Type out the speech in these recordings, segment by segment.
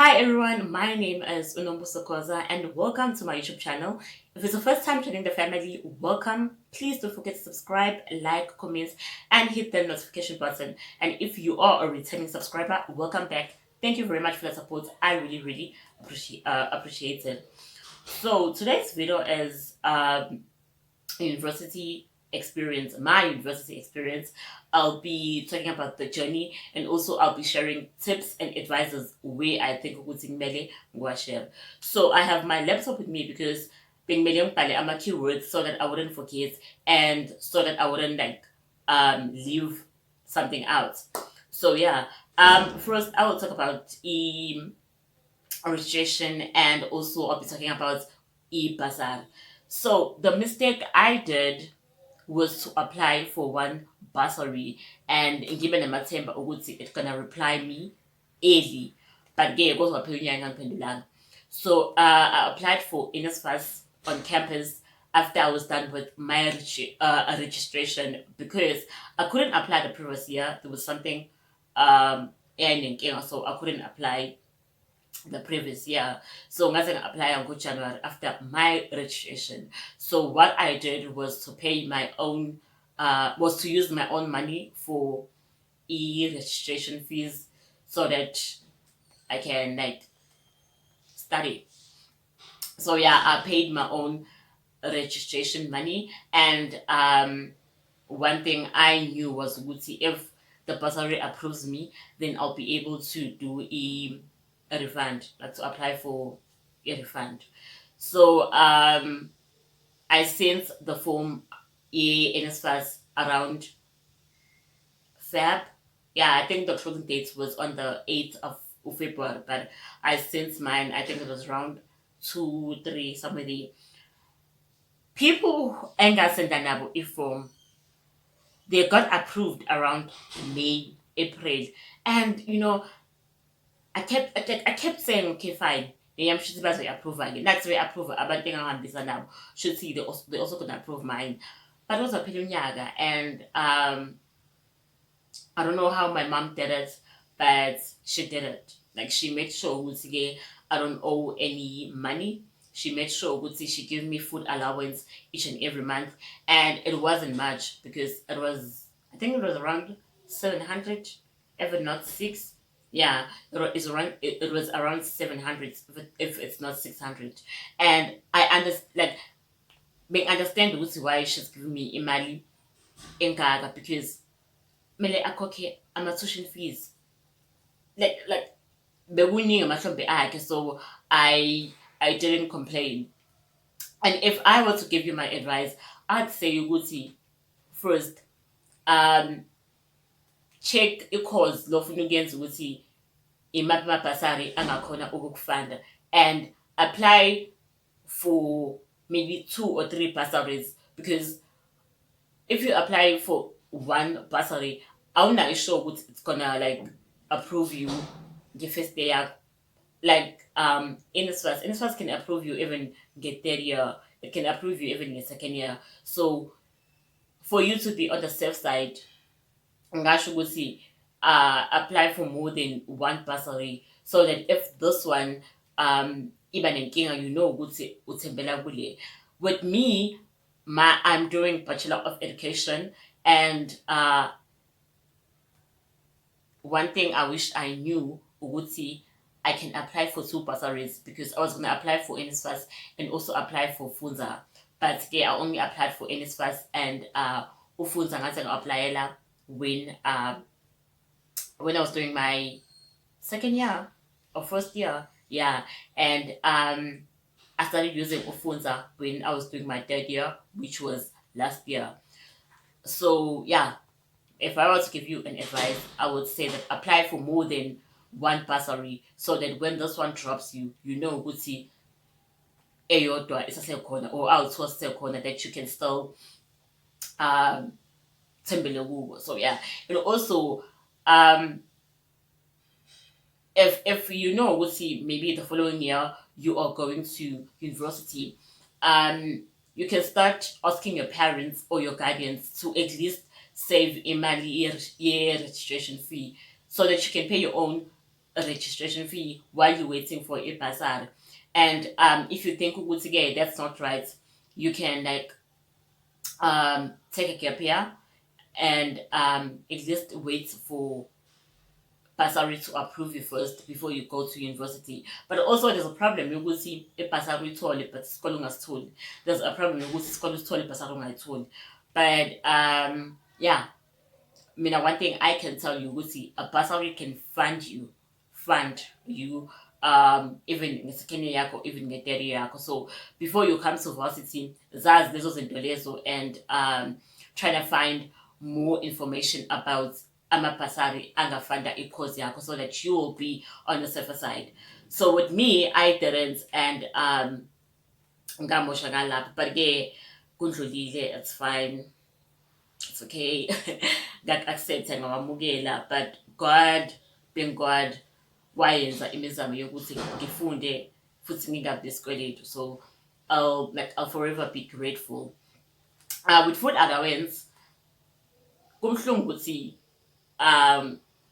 Hi everyone, my name is Unombuso and welcome to my YouTube channel. If it's the first time joining the family, welcome. Please don't forget to subscribe, like, comment, and hit the notification button. And if you are a returning subscriber, welcome back. Thank you very much for the support. I really appreciate it. So today's video is university experience, my university experience. I'll be talking about the journey and also I'll be sharing tips and advices where I think ukuthi kumele ngiwashare. So I have my laptop with me because being million I'm a keywords so that I wouldn't forget and so that I wouldn't leave something out. So yeah. First I will talk about registration and also I'll be talking about e-bursary. So the mistake I did was to apply for one bursary and given amathemba ukuthi it's gonna reply me early. But ke kodwa phela unyaka ngiphendulanga. So I applied for NSFAS on campus after I was done with my registration because I couldn't apply the previous year. There was something ending, so I couldn't apply the previous year. So ngaze apply on January after my registration. So what I did was to pay my own was to use my own money for registration fees so that I can study. So yeah, I paid my own registration money and one thing I knew was if the bursary approves me, then I'll be able to do a refund, like to apply for a refund. So I sent the form NSFAS around Feb. Yeah, I think the closing date was on the 8th of February, but I sent mine, I think it was around 2, 3, somewhere there. People engasenda nabo form, they got approved around May, April. And I kept saying, okay, fine. I'm sure they approve again. That's very approve. But now should see they also could approve mine. But it was a Pilunyaga. And I don't know how my mom did it, but she did it. Like she made sure I don't owe any money. She made sure she gave me food allowance each and every month. And it wasn't much because I think it was around 700, if not six. Yeah, it was around 700 if it's not 600. And I understand why she's giving me imali engaka because mele akhokhe ama-tuition fees like bekuningi amahlombe akhe, so I didn't complain. And if I were to give you my advice, I'd say ukuthi first check i-course lofuna ukuyenza ukuthi imaphi amabhasari angakhona ukukufunda and apply for maybe 2 or 3 bursaries because if you apply for one bursary, I'm not sure what it's gonna approve you the first day out. Like NSFAS can approve you even get third year. It can approve you even in second year. So for you to be on the safe side, ngasho ukuthi apply for more than one bursary so that if this one iba nenkinga ukuthi uthembela kule. With me, I'm doing Bachelor of Education and one thing I wish I knew ukuthi I can apply for 2 bursaries because I was going to apply for NSFAS and also apply for Funza. But yeah, I only applied for NSFAS and ufunza ngathi applyela when I was doing my second year or first year. Yeah. And I started using Ufunza when I was doing my third year, which was last year. So yeah, if I were to give you an advice, I would say that apply for more than one bursary so that when this one drops you know ukuthi eyodwa isasekhona or outsource corner that you can still thembele kuwo. So yeah. And also if you know ukuthi maybe the following year you are going to university, you can start asking your parents or your guardians to at least save imali year registration fee so that you can pay your own a registration fee while you're waiting for a bursary. And if you think yeah, that's not right, you can like take a gap year and at least wait for bursary to approve you first before you go to university. But also there's a problem yokuthi ibhasari uyithole but isikole ungasitholi. There's a problem yokuthi isikole usithole ibhasari ungayitholi. But yeah, I mean, one thing I can tell you, Gusi, a bursary can fund you, even in second year yakho, even in the third year yakho. So before you come to varsity, zaz lezo zinto lezo, and trying to find more information about ama-bursary angafunda i-course yakho so that you will be on the safer side. So with me, I didn't, and ngamoshakala lapho, but yeah, kundlulile, it's fine. It's okay. Ngak-accepta ngawamukela, but God, being God, wayenza imizamo yokuthi ngifunde futhi ngingabi nesikweletu. So I'll forever be grateful. With food allowance, kumhlungu ukuthi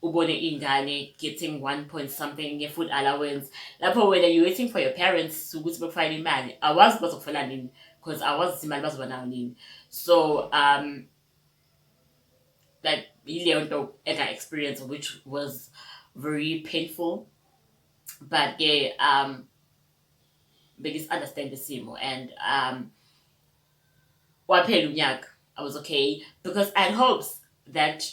ubone ingane getting 1 point something nge-food allowance. Lapho when you're waiting for your parents ukuthi bakufake imali, awazi bazokufela nini because awazi imali bazoba nayo nini. So like yileyo nto experience, which was very painful, but yeah, because understand the simo, and waphela unyaka, I was okay because I had hopes that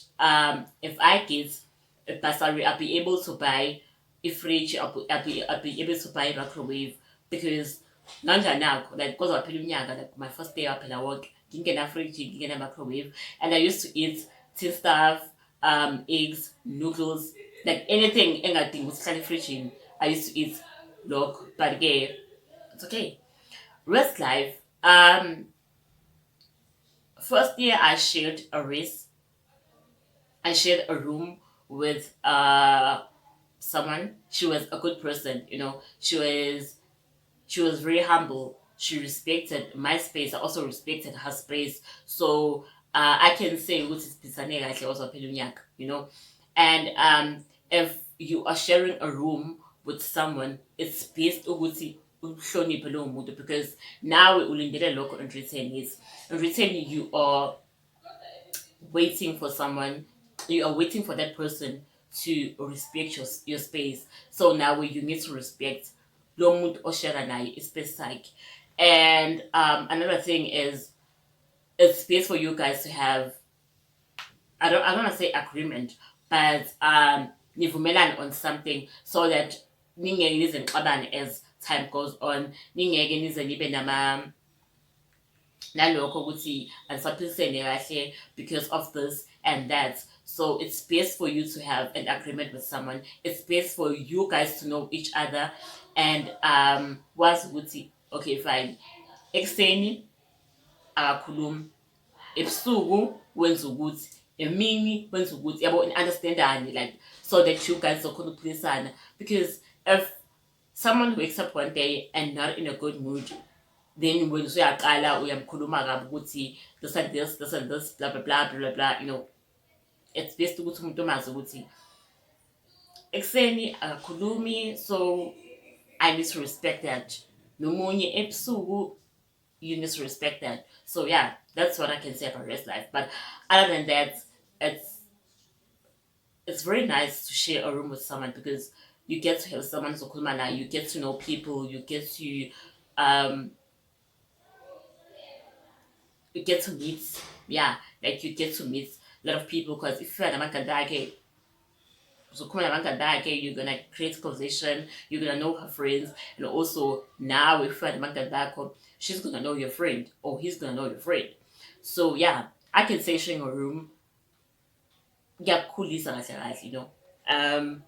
if I get a bursary, I'll be able to buy a fridge, I'll be able to buy a microwave, because nanja nakho like because waphela unyaka, like my first day waphela work, ngingena fridge, ngingena microwave, and I used to eat tin stuff, eggs, noodles, like anything engadingi ukuthi hlale efridgini, I used to eat look, but yeah, it's okay. Rest life. First year I shared a room with someone. She was a good person, she was very humble. She respected my space. I also respected her space. So I can say ukuthi siphisane kahle also phela unyaka. And if you are sharing a room with someone, it's best ukuthi uhloniphe lowo muntu, because nawe ulindele lokho in return. Is in return you are waiting for someone, you are waiting for that person to respect your space. So now you need to respect lo muntu oshare naye ispace sakhe. And another thing is, it's space for you guys to have, I don't want to say agreement, but nivumelane on something, so that ningeke nize nixabane as time goes on. Ningeke nize nibe nalokho ukuthi anisaphilisene kahle because of this and that. So it's best for you to have an agreement with someone. It's best for you guys to know each other, and wazi ukuthi okay fine, ekuseni akakhulumi, ebusuku wenza ukuthi, emini wenza ukuthi, yabo, understandani, like, so that you guys zokhona ukuphilisana. Because if someone wakes up one day and not in a good mood, then when usuyaqala uyamkhuluma kabi ukuthi this and this, this and this, blah blah blah blah blah, it's best ukuthi umuntu mazi ukuthi ekuseni akakhulumi, so I need to respect that. Nomunye ebusuku, you need to respect that. So yeah, that's what I can say about rest life. But other than that, it's very nice to share a room with someone, because you get to have someone zokhuluma, you get to know people, um you get to meet, yeah, like you get to meet a lot of people, because if you're namakadake, so come you're gonna create conversation, you're gonna know her friends, and also now if you're namakadako, she's gonna know your friend, or he's gonna know your friend. So yeah, I can say sharing a room, yeah, kulisa um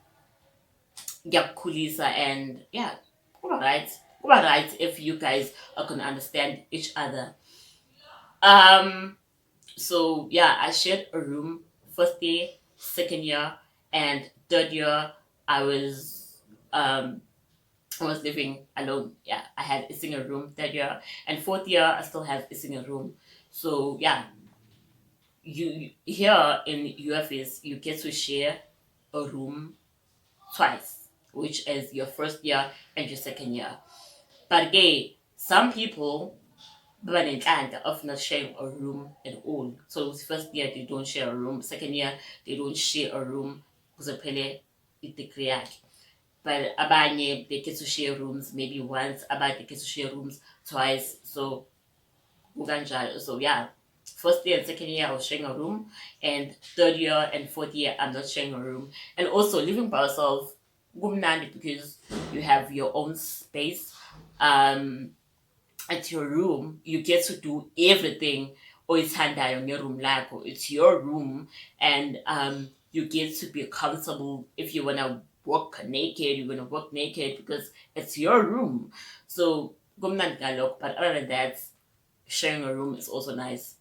yeah, kulisa, and yeah, all right if you guys are gonna understand each other. So yeah, I shared a room first year, second year, and third year. I was um I was living alone. Yeah, I had a single room third year, and fourth year I still have a single room. So yeah, you here in UFS you get to share a room twice, which is your first year and your second year. But again, some people of not sharing a room at all. So it's first year they don't share a room, second year they don't share a room because kuzophele i-degree yakhe. But abanye they get to share rooms maybe once, abanye they get to share rooms twice. So kukanjalo. So yeah, first year and second year I was sharing a room, and third year and fourth year I'm not sharing a room. And also living by yourself, kumnandi because you have your own space. At your room, you get to do everything oyithandayo ngeroom lakho. It's your room, and you get to be comfortable. If you wanna walk naked, you're gonna walk naked because it's your room. So kumnandi ngalokho. But other than that, sharing a room is also nice.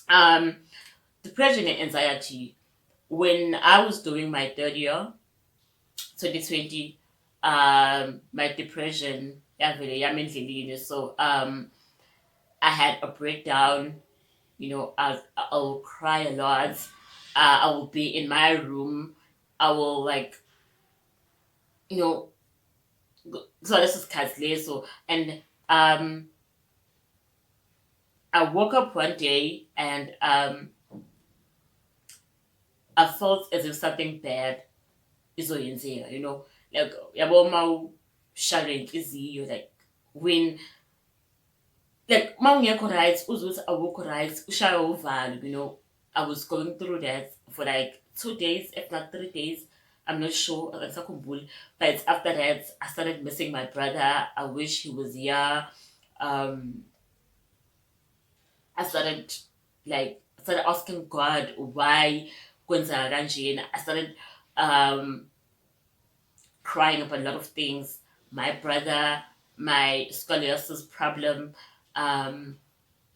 Um, Depression and anxiety. When I was doing my third year, 2020, my depression yavele yama endleleni. So I had a breakdown. I'll cry a lot. I will be in my room. I will like, you know, so this is Kazle. So, and I woke up one day and I felt as if something bad is in here, like, yabo mau sharing is you like, when, like, mawungekho right, uzuthi awukho right, ushaya uvalo, I was going through that for like 2 days, if not 3 days. I'm not sure. Angisakhumbuli. But after that, I started missing my brother. I wish he was here. Um, I started asking God why kwenzeka kanjena. I started um, crying about a lot of things. My brother, my scoliosis problem, um,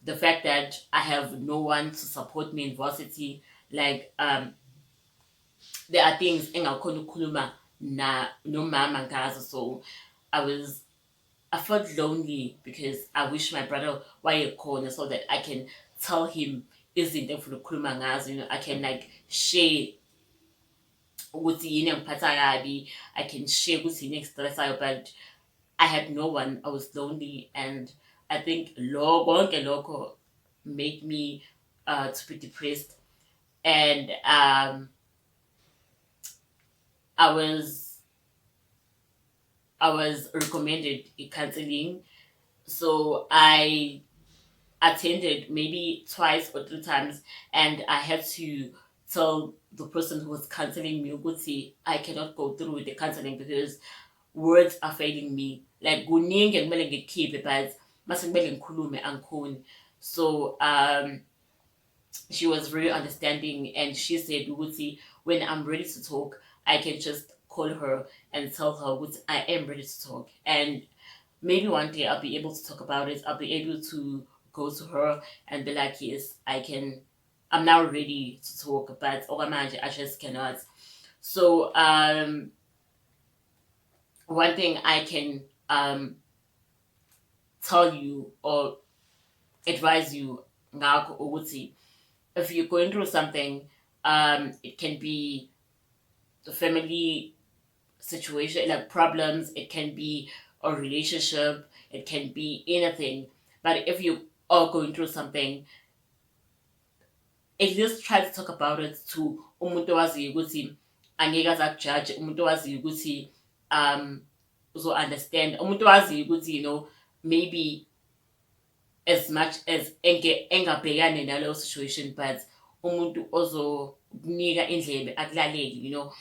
the fact that I have no one to support me in varsity. Like, there are things engakhona ukukhuluma na nomama ngazo. So I was I felt lonely because I wish my brother wayekhona so that I can tell him izinto engifuna ukukhuluma ngazo. I can like share ukuthi yini engiphatha kabi. I can share ukuthi yini engistressayo, but I had no one. I was lonely, and I think konke lokho made me to be depressed. And I was I was recommended counseling, so I attended maybe twice or 3 times, and I had to tell the person who was counseling me, ukuthi I cannot go through with the counseling because words are failing me. Like kuningi ekumele ngikukhiphe, but mase kumele ngikhulume angikhoni. So she was very understanding, and she said ukuthi when I'm ready to talk, I can just call her and tell her what I am ready to talk. And maybe one day I'll be able to talk about it. I'll be able to go to her and be like, yes, I can. I'm now ready to talk, but okamanje I just cannot. So one thing I can tell you or advise you ngakho ukuthi if you're going through something, it can be the family situation, like problems, it can be a relationship, it can be anything. But if you are going through something, at least try to talk about it to umuntu owaziyo ukuthi angeke aze akujudge, umuntu owaziyo ukuthi uzo understand, umuntu owaziyo ukuthi maybe as much as engabhekane naleyo situation, but umuntu ozokunika indlebe akulaleli.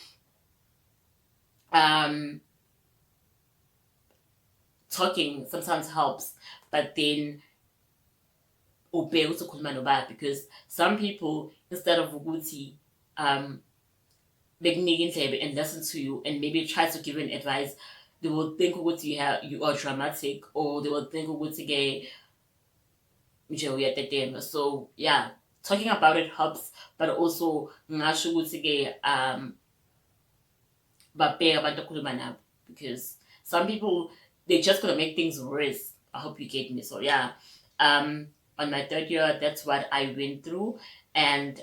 Talking sometimes helps, but then ubheke ukuthi ukhuluma nobani, because some people, instead of ukuthi bekunika indlebe and listen to you and maybe try to give you an advice, they will think ukuthi you are dramatic, or they will think ukuthi ke nje uyatetema. So yeah, talking about it helps, but also ngasho ukuthi ke babheke abantu okhuluma nabo, because some people, they're just gonna make things worse. I hope you get me. So yeah, on my third year, that's what I went through, and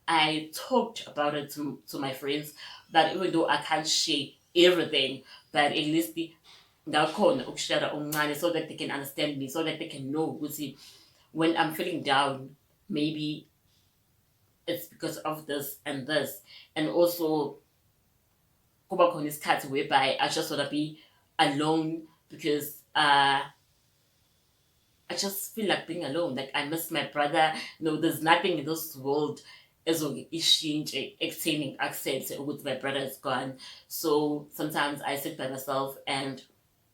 I talked about it to my friends, that even though I can't share everything, but at least ngakhona ukushare omncane, so that they can understand me, so that they can know ukuthi when I'm feeling down, maybe it's because of this and this. And also kuba khona isikhathi whereby I just wanna be alone, because I just feel like being alone. Like I miss my brother. No, there's nothing in this world as extending access with my brother is gone. So sometimes I sit by myself and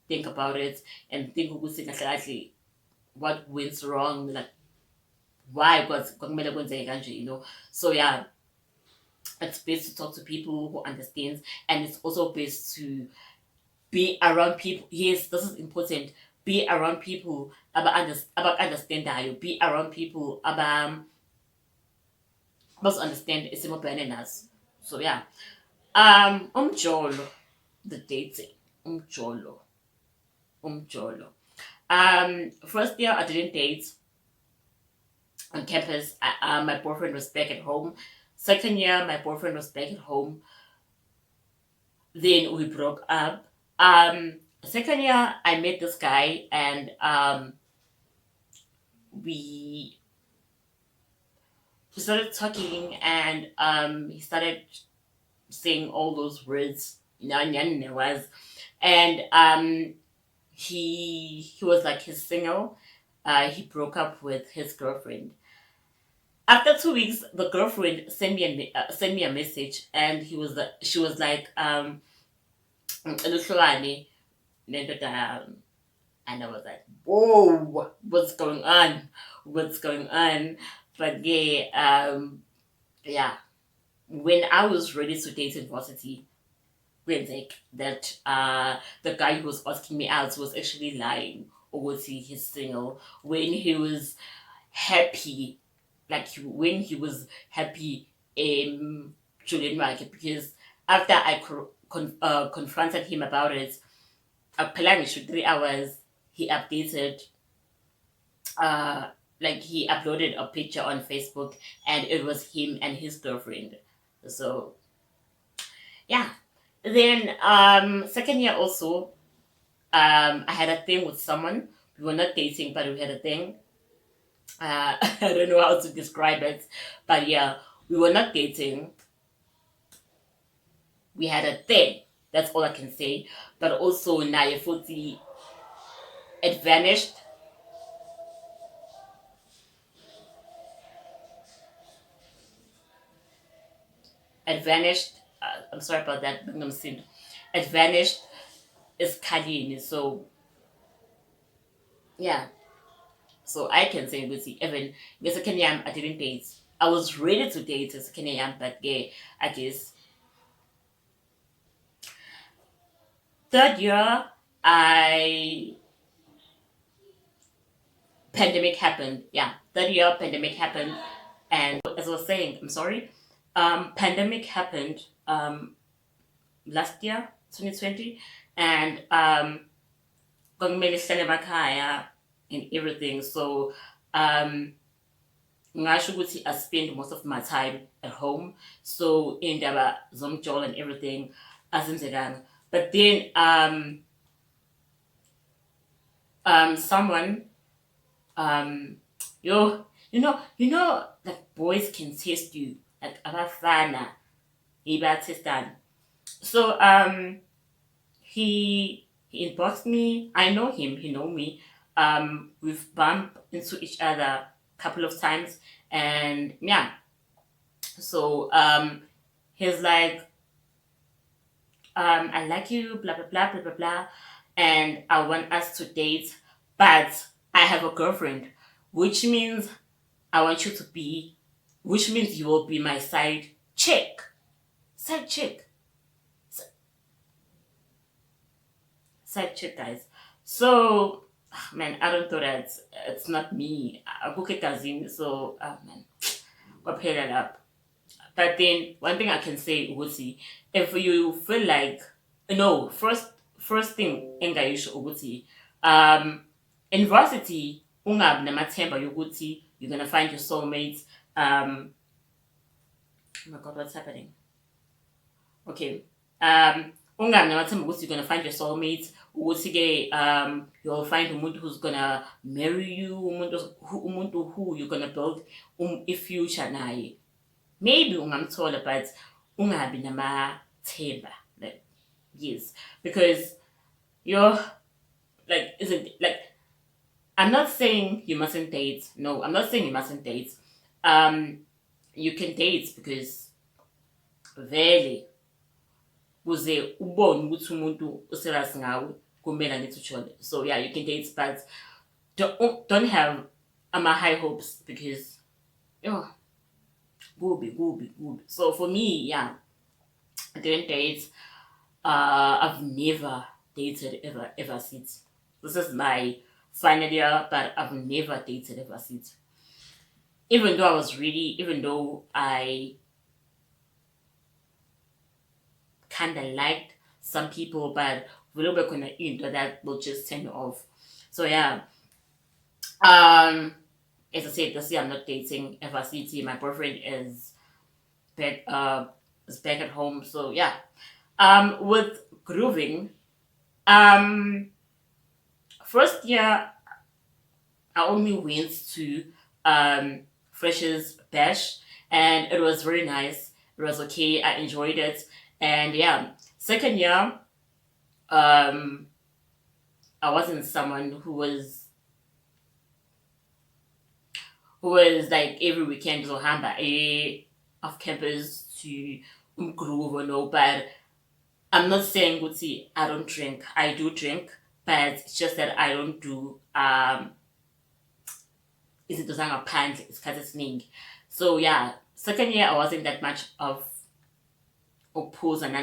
think about it and think actually what went wrong, like why was you know. So yeah, it's best to talk to people who understands, and it's also best to be around people. Yes, this is important. Be around people about understand that, be around people about must understand it's more bananas. So yeah. Umjolo, the dating. Umjolo. Umjolo. First year I didn't date on campus. My boyfriend was back at home. Second year my boyfriend was back at home. Then we broke up. Second year I met this guy, and we started talking, and he started saying all those words, nyan was, and he was like, he's single. He broke up with his girlfriend. After 2 weeks, the girlfriend sent me a message, and she was like, "Eluhlukane nendoda yami." And I was like, "Whoa, what's going on? What's going on?" But yeah, yeah. When I was ready to date in varsity, like that the guy who was asking me out was actually lying, or was he's single, when he was happy, like when he was happy Julian market, because after I confronted him about it, applying for 3 hours, he updated, uh like he uploaded a picture on Facebook, and it was him and his girlfriend. So yeah. Then second year also, I had a thing with someone. We were not dating, but we had a thing. I don't know how to describe it, but yeah, we were not dating. We had a thing. That's all I can say. But also, Naya Futi, it vanished. It vanished. I'm sorry about that. But I'm saying it vanished. It's Kalini. So yeah. So I can say with the even the second year I didn't date. I was ready to date the second year, but yeah, I guess third year I pandemic happened. Yeah, third year pandemic happened, and as I was saying, I'm sorry. Pandemic happened last year, 2020, and kumele sihlale emakhaya and everything. So ngasho ukuthi I spend most of my time at home. So indaba zomjolo and everything azenzekanga. But then someone um you know like boys can test you, like abafana ibatestan. So he inboxed me. I know him, he know me. We've bumped into each other a couple of times, and yeah. So he's like, I like you, blah blah blah blah blah blah, and I want us to date, but I have a girlfriend, which means I want you to be, which means you will be my side chick, S- side chick, guys. So, man, I don't know that it's not me. I book it as in, so man, go pay that up. But then one thing I can say, Uguti, if you feel like, no, first thing engayisho ukuthi in varsity ungabi namathemba yokuthi you're gonna find your soulmate. Um Oh my god, what's happening? Okay. Ungabi namathemba ukuthi you're gonna find your soulmate, ukuthi-ke you'll find umuntu who's gonna marry you, umuntu who you're gonna build a future naye. Maybe ungamthola, but ungabi namathemba. Like, yes. Because you're like, isn't like, I'm not saying you mustn't date. No, I'm not saying you mustn't date. You can date because vele kuze ubone ukuthi umuntu userious ngawe kumele angithi ujole. So yeah, you can date, but don't have high hopes because oh, good. So for me, yeah, I didn't date. I've never dated ever since. This is my final year, but I've never dated ever since. Even though I kind of liked some people, but we don't gonna into that will just turn me off. So yeah, as I said, this year I'm not dating FRCT. My boyfriend back uh is back at home. So yeah, with grooving, first year I only went to Freshers Bash, and it was very nice. It was okay. I enjoyed it, and yeah, second year, I wasn't someone who was like every weekend or hamba off campus to groove or no, but I'm not saying Gucci, I don't drink. I do drink, but it's just that I don't do izinto zangaphandle isikhathi esiningi. So yeah, second year I wasn't that much of opposed and.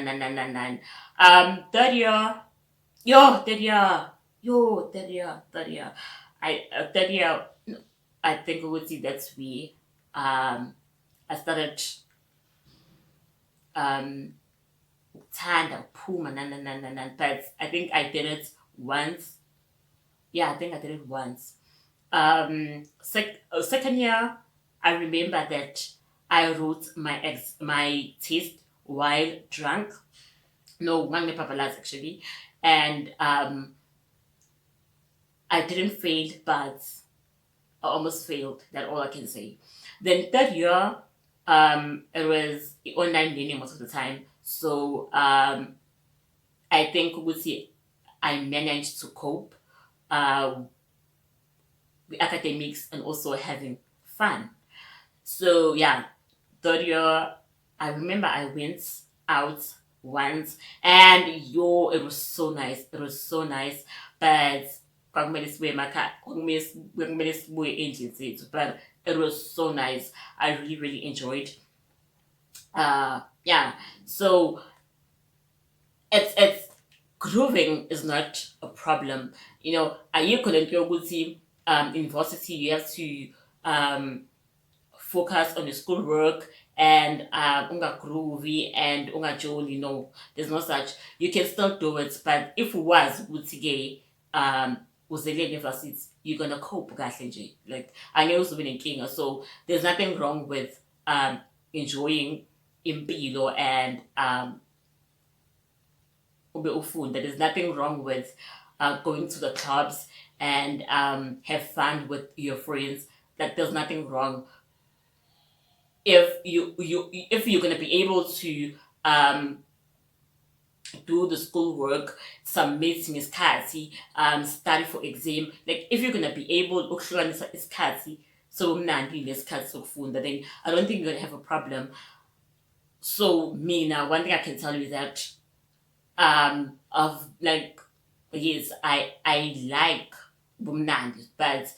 Third year, third year. Third year, I think we would see that's we I started um Tanda Puma but I think I did it once. Yeah, I think I did it once. Second year, I remember that I wrote my test while drunk. No, one papalas actually, and I didn't fail, but I almost failed. That's all I can say. Then third year, it was online learning most of the time, so I think we would see I managed to cope with academics and also having fun. So yeah, third year, I remember I went out once, and yo, it was so nice. It was so nice, but kwakumele sibuye emakhaya, kwakumele sibuye endlini zethu, but it was so nice. I really enjoyed. Yeah, so it's grooving is not a problem. You know, ayikho lento yokuthi university you have to focus on your schoolwork and unga groovy and unga jolly. No, there's no such. You can still do it, but if it was utige uzele university, you're gonna cope kahle nje. Like I know it's been king, so there's nothing wrong with enjoying impilo and ube ufunda. There's nothing wrong with going to the clubs and have fun with your friends. Like there's nothing wrong if you're gonna be able to do the schoolwork, submit ngesikhathi, study for exam. Like if you're gonna be able ukuhlukanisa isikhathi so mnandi nesikhathi sokufunda, then I don't think you're gonna have a problem. So me now, one thing I can tell you is that of like yes, I like bumnandi, but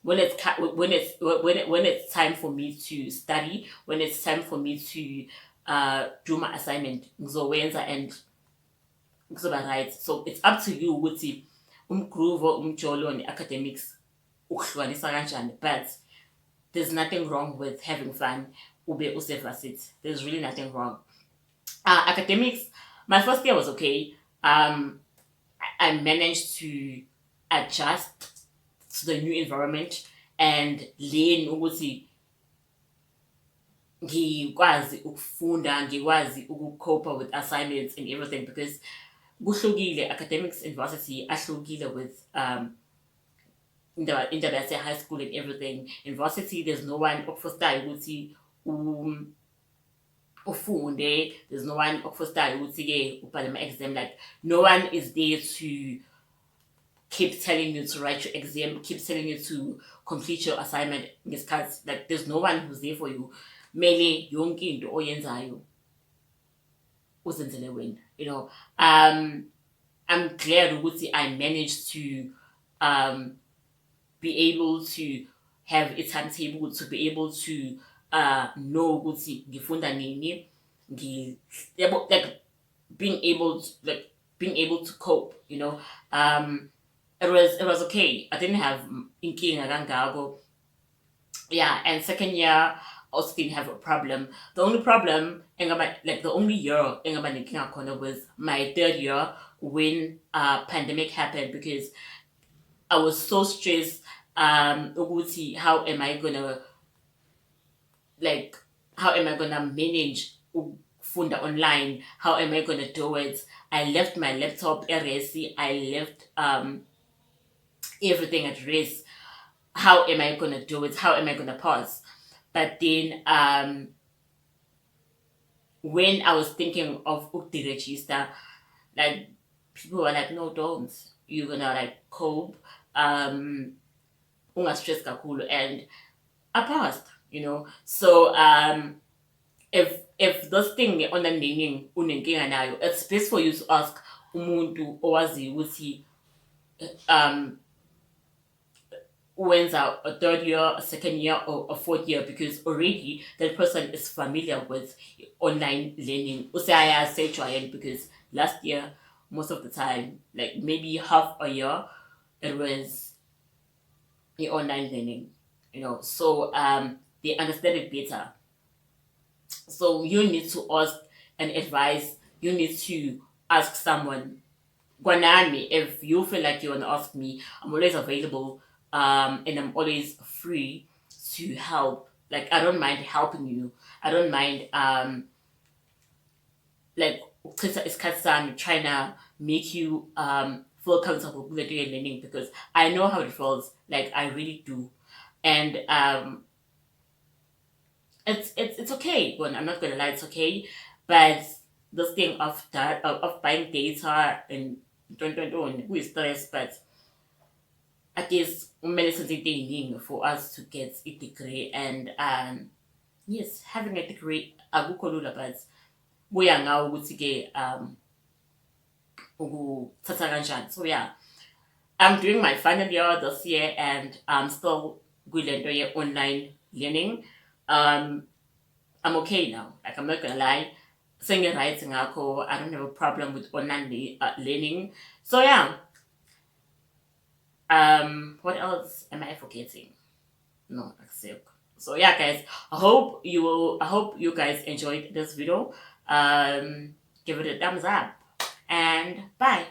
when it's time for me to study, when it's time for me to do my assignment, ngizowenza and kuzoba right. So it's up to you ukuthi umgroove umjolo and academics ukuhlukanisa kanjani, but there's nothing wrong with having fun ube usevarsity. There's really nothing wrong. Academics, my first year was okay. I managed to adjust to the new environment and learn ukuthi ngikwazi ukufunda, ngikwazi ukucope with assignments and everything, because kuhlukile academics in varsity ahlukile with indaba yase high school and everything. In varsity there's no one okufostayo ukuthi ufunde, there's no one okufostayo ukuthi-ke ubhale ama-exam. Like, no one is there to keep telling you to write your exam, keep telling you to complete your assignment ngesikhathi. Like, there's no one who's there for you. Mele yonke into oyenzayo uzenzele wena, you know. I'm glad ukuthi I managed to be able to have a timetable, to be able to know ukuthi ngifunda nini, like being able to cope, you know. It was okay. I didn't have inkinga kangako. Yeah, and second year also didn't have a problem. The only problem, the only year was my third year when pandemic happened, because I was so stressed. Ukuthi, how am I gonna manage funda online? How am I gonna do it? I left my laptop at resi. I left everything at rest. How am I gonna do it? How am I gonna pass? But then when I was thinking of the register, like, people were like, no, don't. You're gonna like cope. Unga stress kakhulu, and I passed, you know. So if this thing online learning unenkinga nayo, it's best for you to ask umuntu owazi ukuthi wenza a third year, a second year, or a fourth year, because already that person is familiar with online learning. Because last year, most of the time, like maybe half a year, it was the online learning, you know. So they understand it better. So you need to ask and advise. You need to ask someone. Gwanami, if you feel like you want to ask me, I'm always available, and I'm always free to help. Like, I don't mind helping you. I don't mind like trying to make you feel comfortable with your learning, because I know how it feels. Like, I really do. And it's okay. Well, I'm not gonna lie, it's okay. But this thing of that of buying data and don't who is stress, but I guess medicine for us to get a degree. And yes, having a degree akukho lula, but kuya ngawe ukuthi-ke ukuthatha kanjani. So yeah, I'm doing my final year this year, and I'm still kwilento online learning. I'm okay now. Like, I'm not gonna lie. Singing writing ngakho, I don't have a problem with online learning. So yeah. What else am I forgetting? No, accept. So yeah, guys. I hope you guys enjoyed this video. Give it a thumbs up, and bye.